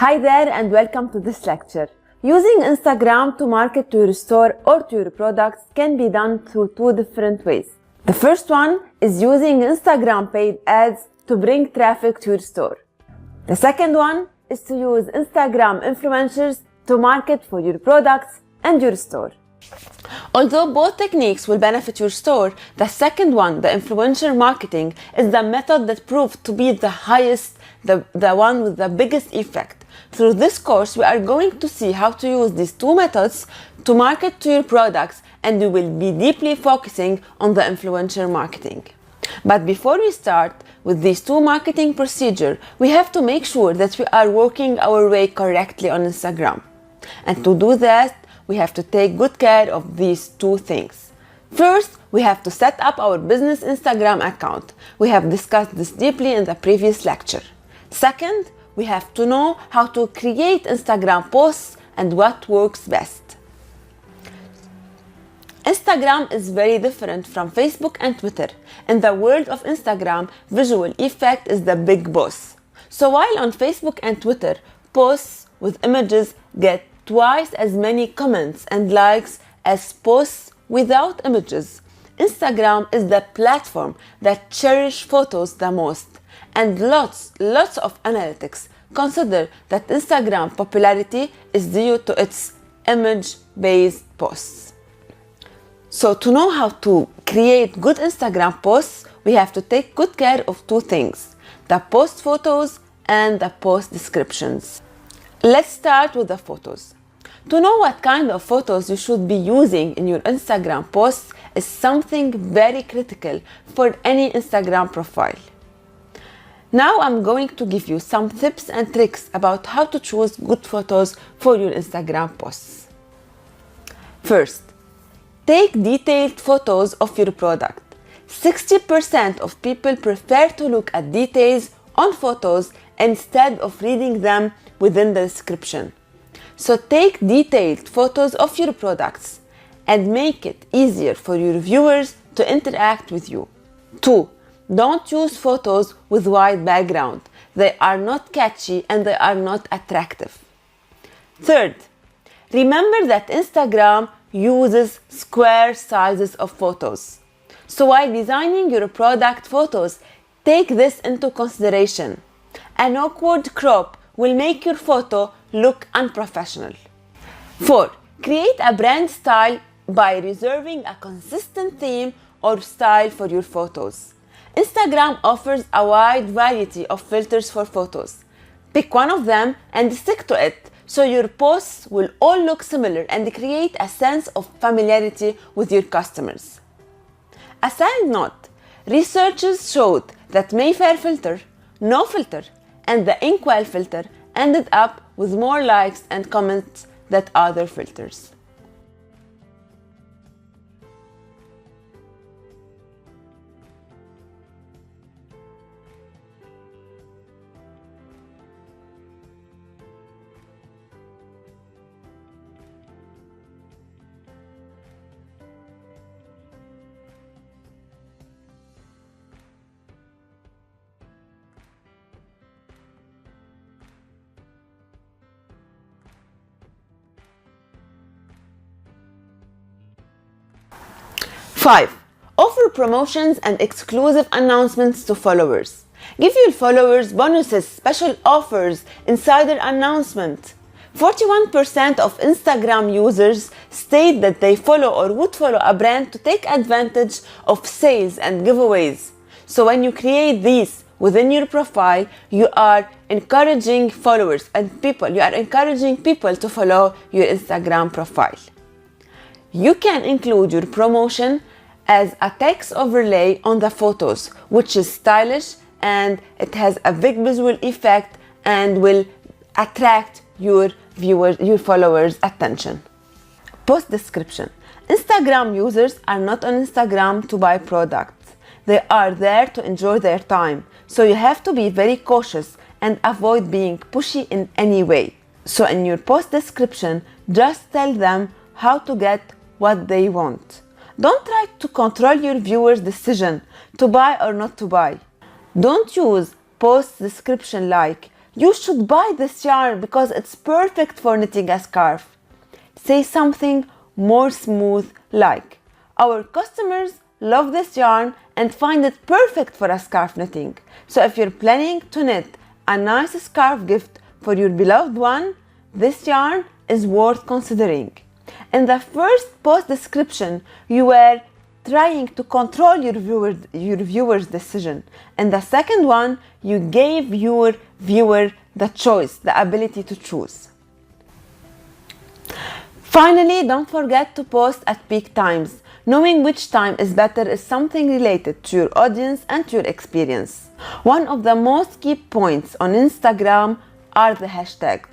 Hi there and welcome to this lecture. Using Instagram to market to your store or to your products can be done through two different ways. The first one is using Instagram paid ads to bring traffic to your store. The second one is to use Instagram influencers to market for your products and your store. Although both techniques will benefit your store, the second one, the influencer marketing, is the method that proved to be the highest, the one with the biggest effect. Through this course, we are going to see how to use these two methods to market to your products, and we will be deeply focusing on the influencer marketing. But before we start with these two marketing procedures, we have to make sure that we are working our way correctly on Instagram. And to do that, we have to take good care of these two things. First, we have to set up our business Instagram account. We have discussed this deeply in the previous lecture. Second, we have to know how to create Instagram posts and what works best. Instagram is very different from Facebook and Twitter. In the world of Instagram, visual effect is the big boss. So while on Facebook and Twitter, posts with images get twice as many comments and likes as posts without images, Instagram is the platform that cherishes photos the most. And lots of analytics consider that Instagram popularity is due to its image-based posts. So to know how to create good Instagram posts, we have to take good care of two things: the post photos and the post descriptions. Let's start with the photos. To know what kind of photos you should be using in your Instagram posts is something very critical for any Instagram profile. Now I'm going to give you some tips and tricks about how to choose good photos for your Instagram posts. First, take detailed photos of your product. 60% of people prefer to look at details on photos instead of reading them within the description. So take detailed photos of your products and make it easier for your viewers to interact with you. 2. Don't use photos with white background. They are not catchy and they are not attractive. Third, remember that Instagram uses square sizes of photos. So while designing your product photos, take this into consideration. An awkward crop will make your photo look unprofessional. 4. Create a brand style by reserving a consistent theme or style for your photos. Instagram offers a wide variety of filters for photos. Pick one of them and stick to it so your posts will all look similar and create a sense of familiarity with your customers. A side note, researchers showed that Mayfair filter, no filter, and the Inkwell filter ended up with more likes and comments than other filters. Five, offer promotions and exclusive announcements to followers. Give your followers bonuses, special offers, insider announcement. 41% of Instagram users state that they follow or would follow a brand to take advantage of sales and giveaways. So when you create these within your profile, you are encouraging followers and people. You are encouraging people to follow your Instagram profile. You can include your promotion as a text overlay on the photos, which is stylish and it has a big visual effect and will attract your viewers, your followers' attention. Post description. Instagram users are not on Instagram to buy products. They are there to enjoy their time. So you have to be very cautious and avoid being pushy in any way. So in your post description, just tell them how to get what they want. Don't try to control your viewers' decision to buy or not to buy. Don't use post description like You should buy this yarn because it's perfect for knitting a scarf. Say something more smooth like, our customers love this yarn and find it perfect for a scarf knitting. So if you're planning to knit a nice scarf gift for your beloved one, this yarn is worth considering. In the first post description, you were trying to control your viewer's decision. In the second one, you gave your viewer the choice, the ability to choose. Finally, don't forget to post at peak times. Knowing which time is better is something related to your audience and to your experience. One of the most key points on Instagram are the hashtags.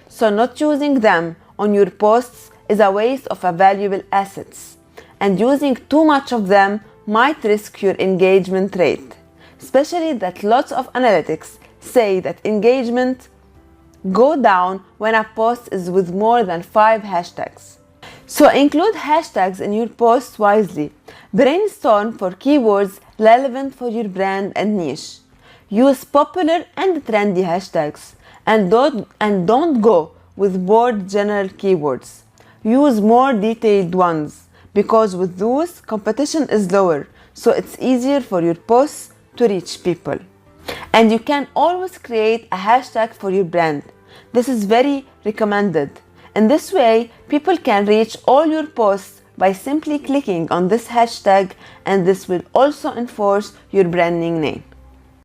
So not using them on your posts is a waste of a valuable assets. And using too much of them might risk your engagement rate. Especially that lots of analytics say that engagement go down when a post is with more than 5 hashtags. So include hashtags in your posts wisely. Brainstorm for keywords relevant for your brand and niche. Use popular and trendy hashtags and don't go with broad general keywords. Use more detailed ones because with those competition is lower, so it's easier for your posts to reach people. And you can always create a hashtag for your brand. This is very recommended. In this way, people can reach all your posts by simply clicking on this hashtag, and this will also enforce your branding name.